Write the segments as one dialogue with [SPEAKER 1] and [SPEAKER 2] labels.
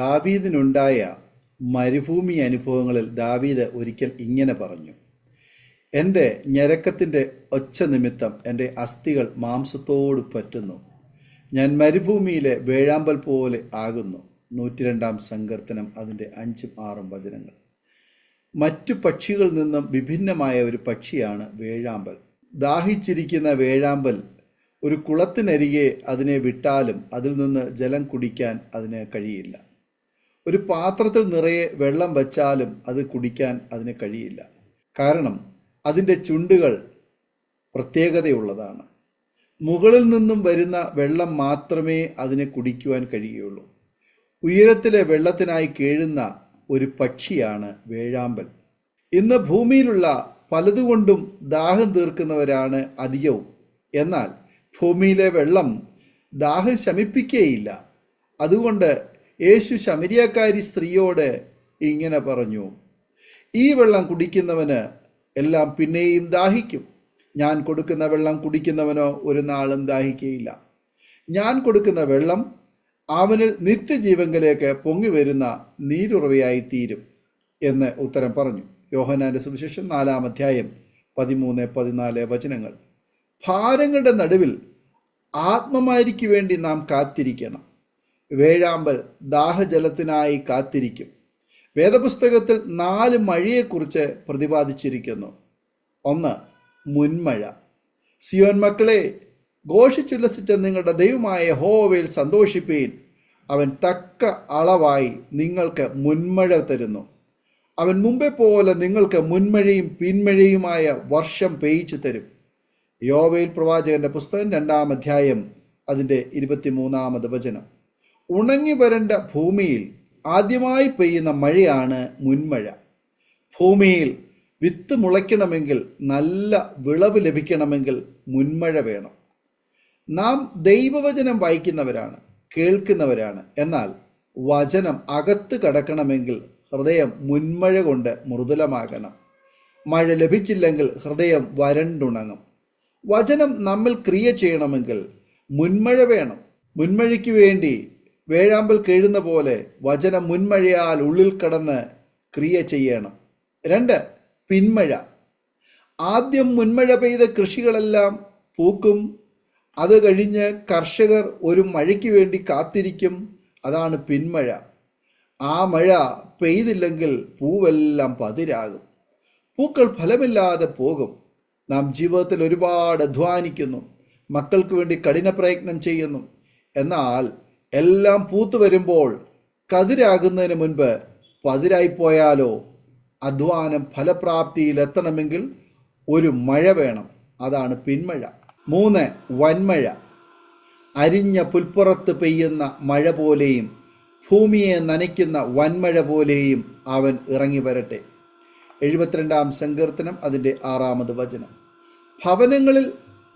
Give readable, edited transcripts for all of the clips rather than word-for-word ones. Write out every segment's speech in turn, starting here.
[SPEAKER 1] ദാവീദിനുണ്ടായ മരുഭൂമി അനുഭവങ്ങളിൽ ദാവീദ് ഒരിക്കൽ ഇങ്ങനെ പറഞ്ഞു: എൻ്റെ ഞരക്കത്തിൻ്റെ ഒച്ച നിമിത്തം എൻ്റെ അസ്ഥികൾ മാംസത്തോട് പറ്റുന്നു. ഞാൻ മരുഭൂമിയിലെ വേഴാമ്പൽ പോലെ ആകുന്നു. 102 സങ്കീർത്തനം അതിൻ്റെ 5-6 വചനങ്ങൾ. മറ്റു പക്ഷികളിൽ നിന്നും വിഭിന്നമായ ഒരു പക്ഷിയാണ് വേഴാമ്പൽ. ദാഹിച്ചിരിക്കുന്ന വേഴാമ്പൽ ഒരു കുളത്തിനരികെ അതിനെ വിട്ടാലും അതിൽ നിന്ന് ജലം കുടിക്കാൻ അതിന് കഴിയില്ല. ഒരു പാത്രത്തിൽ നിറയെ വെള്ളം വച്ചാലും അത് കുടിക്കാൻ അതിന് കഴിയില്ല. കാരണം അതിൻ്റെ ചുണ്ടുകൾ പ്രത്യേകതയുള്ളതാണ്. മുകളിൽ നിന്നും വരുന്ന വെള്ളം മാത്രമേ അതിനെ കുടിക്കുവാൻ കഴിയുള്ളൂ. ഉയരത്തിലെ വെള്ളത്തിനായി കേഴുന്ന ഒരു പക്ഷിയാണ് വേഴാമ്പൽ. ഇന്ന് ഭൂമിയിലുള്ള പലതുകൊണ്ടും ദാഹം തീർക്കുന്നവരാണ് അധികവും. എന്നാൽ ഭൂമിയിലെ വെള്ളം ദാഹം ശമിപ്പിക്കുകയില്ല. അതുകൊണ്ട് യേശു ശമരിയക്കാരി സ്ത്രീയോട് ഇങ്ങനെ പറഞ്ഞു: ഈ വെള്ളം കുടിക്കുന്നവന് എല്ലാം പിന്നെയും ദാഹിക്കും. ഞാൻ കൊടുക്കുന്ന വെള്ളം കുടിക്കുന്നവനോ ഒരു നാളും ദാഹിക്കുകയില്ല. ഞാൻ കൊടുക്കുന്ന വെള്ളം അവനിൽ നിത്യജീവങ്കലേക്ക് പൊങ്ങി വരുന്ന നീരുറവയായി തീരും എന്ന് ഉത്തരം പറഞ്ഞു. യോഹന്നാന്റെ സുവിശേഷം 4-ാം അധ്യായം 13-14 വചനങ്ങൾ. ഭാരങ്ങളുടെ നടുവിൽ ആത്മമാരിക്ക് വേണ്ടി നാം കാത്തിരിക്കണം. വേഴാമ്പൽ ദാഹജലത്തിനായി കാത്തിരിക്കും. വേദപുസ്തകത്തിൽ 4 മഴയെക്കുറിച്ച് പ്രതിപാദിച്ചിരിക്കുന്നു. 1. മുൻമഴ. സിയോൻ മക്കളെ, ഘോഷിച്ചുല്ലസിച്ച നിങ്ങളുടെ ദൈവമായ യഹോവയിൽ സന്തോഷിപ്പീൻ. അവൻ തക്ക അളവായി നിങ്ങൾക്ക് മുൻമഴ തരുന്നു. അവൻ മുമ്പേ പോലെ നിങ്ങൾക്ക് മുൻമഴയും പിന്മഴയുമായ വർഷം പെയ്ച്ചു തരും. യോവേൽ പ്രവാചകന്റെ പുസ്തകം 2-ാം അധ്യായം അതിൻ്റെ 23-ാമത് വചനം. ഉണങ്ങി വരേണ്ട ഭൂമിയിൽ ആദ്യമായി പെയ്യുന്ന മഴയാണ് മുൻമഴ. ഭൂമിയിൽ വിത്ത് മുളയ്ക്കണമെങ്കിൽ, നല്ല വിളവ് ലഭിക്കണമെങ്കിൽ മുൻമഴ വേണം. നാം ദൈവവചനം വായിക്കുന്നവരാണ്, കേൾക്കുന്നവരാണ്. എന്നാൽ വചനം അകത്ത് കടക്കണമെങ്കിൽ ഹൃദയം മുൻമഴ കൊണ്ട് മൃദുലമാകണം. മഴ ലഭിച്ചില്ലെങ്കിൽ ഹൃദയം വരണ്ടുണങ്ങും. വചനം നമ്മിൽ ക്രിയ ചെയ്യണമെങ്കിൽ മുൻമഴ വേണം. മുൻമഴയ്ക്ക് വേണ്ടി വേഴാമ്പൽ കേഴുന്ന പോലെ വചനം മുൻമഴയാൽ ഉള്ളിൽ കടന്ന് ക്രിയ ചെയ്യണം. 2. പിന്മഴ. ആദ്യം മുൻമഴ പെയ്ത കൃഷികളെല്ലാം പൂക്കും. അത് കഴിഞ്ഞ് കർഷകർ ഒരു മഴയ്ക്ക് വേണ്ടി കാത്തിരിക്കും. അതാണ് പിന്മഴ. ആ മഴ പെയ്തില്ലെങ്കിൽ പൂവെല്ലാം പതിരാകും. പൂക്കൾ ഫലമില്ലാതെ പോകും. നാം ജീവിതത്തിൽ ഒരുപാട് അധ്വാനിക്കുന്നു, മക്കൾക്ക് വേണ്ടി കഠിന പ്രയത്നം ചെയ്യുന്നു. എന്നാൽ എല്ലാം പൂത്തു വരുമ്പോൾ കതിരാകുന്നതിന് മുൻപ് പതിരായിപ്പോയാലോ? അധ്വാനം ഫലപ്രാപ്തിയിലെത്തണമെങ്കിൽ ഒരു മഴ വേണം. അതാണ് പിന്മഴ. 3. വൻമഴ. അരിഞ്ഞ പുൽപ്പുറത്ത് പെയ്യുന്ന മഴ പോലെയും ഭൂമിയെ നനയ്ക്കുന്ന വൻമഴ പോലെയും അവൻ ഇറങ്ങി വരട്ടെ. 72-ാം സങ്കീർത്തനം അതിൻ്റെ 6-ാമത് വചനം. ഭവനങ്ങളിൽ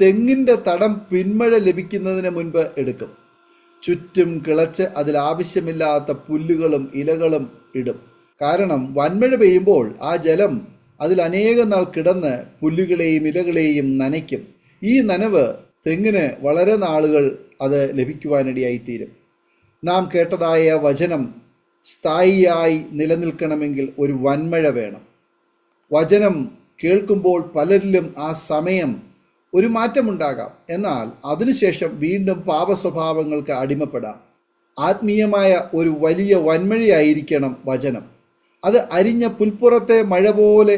[SPEAKER 1] തെങ്ങിൻ്റെ തടം പിന്മഴ ലഭിക്കുന്നതിന് മുൻപ് എടുക്കും. ചുറ്റും കിളച്ച് അതിൽ ആവശ്യമില്ലാത്ത പുല്ലുകളും ഇലകളും ഇടും. കാരണം വൻമഴ പെയ്യുമ്പോൾ ആ ജലം അതിൽ അനേകം നാൾ കിടന്ന് പുല്ലുകളെയും ഇലകളെയും നനയ്ക്കും. ഈ നനവ് തെങ്ങിന് വളരെ നാളുകൾ അത് ലഭിക്കുവാനിടയായിത്തീരും. നാം കേട്ടതായ വചനം സ്ഥായിയായി നിലനിൽക്കണമെങ്കിൽ ഒരു വൻമഴ വേണം. വചനം കേൾക്കുമ്പോൾ പലരിലും ആ സമയം ഒരു മാറ്റമുണ്ടാകാം. എന്നാൽ അതിനുശേഷം വീണ്ടും പാപസ്വഭാവങ്ങൾക്ക് അടിമപ്പെടാം. ആത്മീയമായ ഒരു വലിയ വൻമഴയായിരിക്കണം വചനം. അത് അരിഞ്ഞ പുൽപ്പുറത്തെ മഴ പോലെ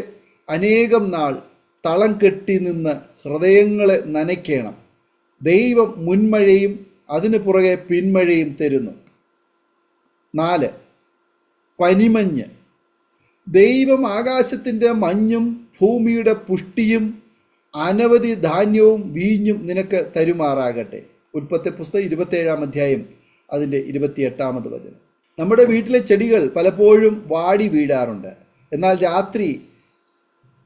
[SPEAKER 1] അനേകം നാൾ തളം കെട്ടി നിന്ന് ഹൃദയങ്ങളെ നനയ്ക്കണം. ദൈവം മുൻമഴയും അതിനു പുറകെ പിന്മഴയും തരുന്നു. 4. പനിമഞ്ഞ്. ദൈവം ആകാശത്തിൻ്റെ മഞ്ഞും ഭൂമിയുടെ പുഷ്ടിയും അനവധി ധാന്യവും വീഞ്ഞും നിനക്ക് തരുമാറാകട്ടെ. ഉൽപ്പത്തി പുസ്തകം 27-ാം അധ്യായം അതിൻ്റെ 28-ാമത് വചനം. നമ്മുടെ വീട്ടിലെ ചെടികൾ പലപ്പോഴും വാടി വീഴാറുണ്ട്. എന്നാൽ രാത്രി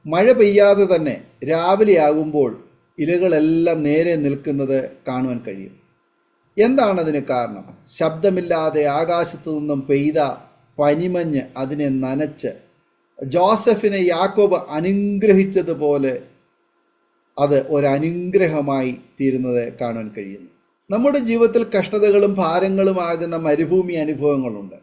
[SPEAKER 1] മഴ പെയ്യാതെ തന്നെ രാവിലെ ആകുമ്പോൾ ഇലകളെല്ലാം നേരെ നിൽക്കുന്നത് കാണുവാൻ കഴിയും. എന്താണതിന് കാരണം? ശബ്ദമില്ലാതെ ആകാശത്തു നിന്നും പെയ്ത പനിമഞ്ഞ് അതിനെ നനച്ച് ജോസഫിനെ യാക്കോബ് അനുഗ്രഹിച്ചതുപോലെ അത് ഒരനുഗ്രഹമായി തീരുന്നത് കാണാൻ കഴിയുന്നു. നമ്മുടെ ജീവിതത്തിൽ കഷ്ടതകളും ഭാരങ്ങളുമാകുന്ന മരുഭൂമി അനുഭവങ്ങളുണ്ട്.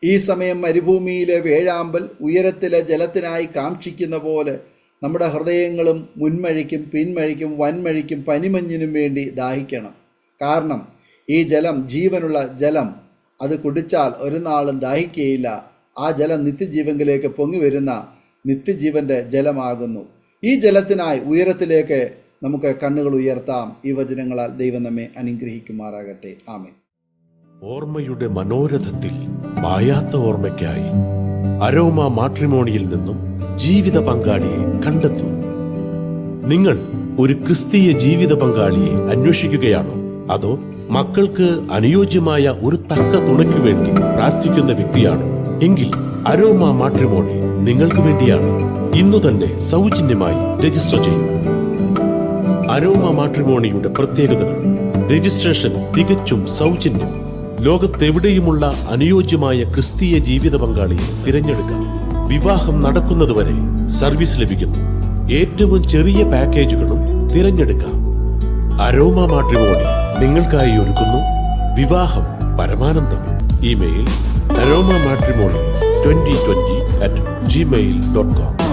[SPEAKER 1] ഈ സമയം മരുഭൂമിയിലെ വേഴാമ്പൽ ഉയരത്തിലെ ജലത്തിനായി കാക്ഷിക്കുന്ന പോലെ നമ്മുടെ ഹൃദയങ്ങളും മുൻമഴയ്ക്കും പിൻമഴയ്ക്കും വൻമഴയ്ക്കും പനിമഞ്ഞിനും വേണ്ടി ദാഹിക്കണം. കാരണം ഈ ജലം ജീവനുള്ള ജലം, അത് കുടിച്ചാൽ ഒരു നാളും ദാഹിക്കുകയില്ല. ആ ജലം നിത്യജീവനിലേക്ക് പൊങ്ങി വരുന്ന നിത്യജീവന്റെ ജലമാകുന്നു. ഈ ജലത്തിനായി ഉയരത്തിലേക്ക് നമുക്ക് കണ്ണുകൾ ഉയർത്താം. ഈ വചനങ്ങളാൽ ദൈവം നമ്മെ അനുഗ്രഹിക്കുമാറാകട്ടെ. ആമേൻ.
[SPEAKER 2] ഓർമ്മയുടെ മനോരഥത്തിൽ മായാത്ത ഓർമ്മയ്ക്കായി അരോമ മാട്രിമോണിയിൽ നിന്നും ജീവിത പങ്കാളിയെ കണ്ടെത്തൂ. നിങ്ങൾ ഒരു ക്രിസ്തീയ ജീവിത പങ്കാളിയെ അന്വേഷിക്കുകയാണോ? അതോ മക്കൾക്ക് അനുയോജ്യമായ ഒരു തക്ക തുണയ്ക്ക് വേണ്ടി പ്രാർത്ഥിക്കുന്ന വ്യക്തിയാണോ? എങ്കിൽ അരോമ മാട്രിമോണി നിങ്ങൾക്ക് വേണ്ടിയാണ്. ഇന്നു തന്നെ സൗജന്യമായി രജിസ്റ്റർ ചെയ്യൂ. അരോമ മാട്രിമോണിയുടെ പ്രത്യേകതകൾ: രജിസ്ട്രേഷൻ തികച്ചും സൗജന്യം. ലോകത്തെവിടെയുമുള്ള അനുയോജ്യമായ ക്രിസ്തീയ ജീവിത പങ്കാളിയെ തിരഞ്ഞെടുക്കാം. വിവാഹം നടക്കുന്നതുവരെ സർവീസ് ലഭിക്കുന്നു. ഏറ്റവും ചെറിയ പാക്കേജുകളും തിരഞ്ഞെടുക്കാം. അരോമ മാട്രിമോണി നിങ്ങൾക്കായി ഒരുക്കുന്നു വിവാഹം പരമാനന്ദം. Email aroma matrimony2020@gmail.com